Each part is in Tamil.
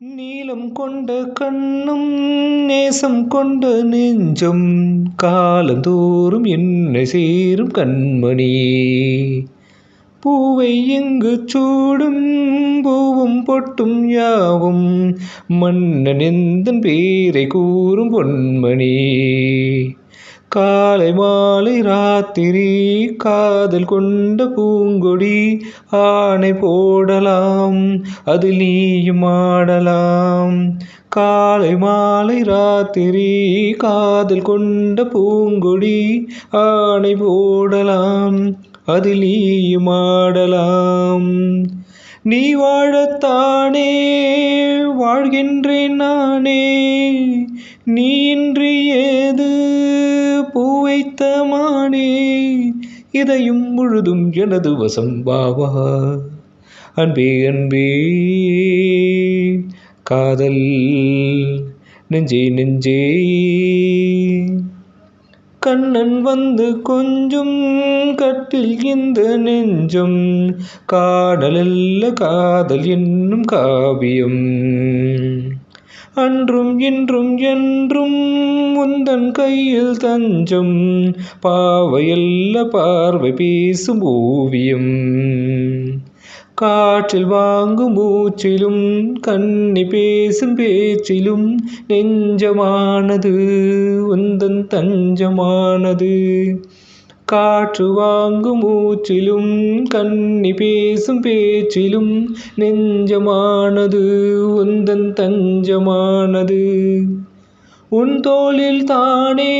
நீலம் கொண்ட கண்ணும் நேசம் கொண்ட நெஞ்சம் காலந்தோறும் என்னை சேரும் கண்மணி. பூவை எங்கு சூடும் பூவும் பொட்டும் யாவும் மன்னன் எந்தன் பேரை கூறும் பொன்மணி. காலை மாலை ராத்திரி காதல் கொண்ட பூங்கொடி. ஆணை போடலாம் அதில் நீயும் ஆடலாம். காலை மாலை ராத்திரி காதல் கொண்ட பூங்கொடி. ஆணை போடலாம் அதில் நீயும் ஆடலாம். நீ வாழத்தானே வாழ்கின்றேன் நானே. நீ இன்றி ஏது பூவைத்த மானே. இதையும் முழுதும் எனது வசம் வா. அன்பே அன்பே காதல் நெஞ்சே நெஞ்சே. கண்ணன் வந்து கொஞ்சம் கட்டில் இந்த நெஞ்சம் காணலல்ல காதல் என்னும் காவியம். அன்றும் இன்றும் என்றும் உந்தன் கையில் தஞ்சம். பாவையல்ல பார்வை பேசும் ஓவியம். காற்றில் வாங்கும் மூச்சிலும் கண்ணி பேசும் பேச்சிலும் நெஞ்சமானது உந்தன் தஞ்சமானது. காற்று வாங்கும் மூச்சிலும் கண்ணி பேசும் பேச்சிலும் நெஞ்சமானது உந்தன் தஞ்சமானது. உன் தோளில் தானே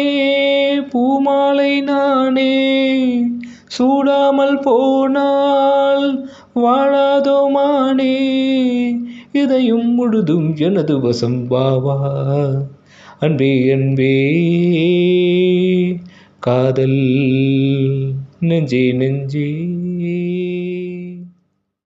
பூமாலை நானே. சூடாமல் போனால் வாழாதோ மானே. இதையும் முழுதும் எனது வசம் வா. அன்பே அன்பே காதல் நெஞ்சே நெஞ்சே.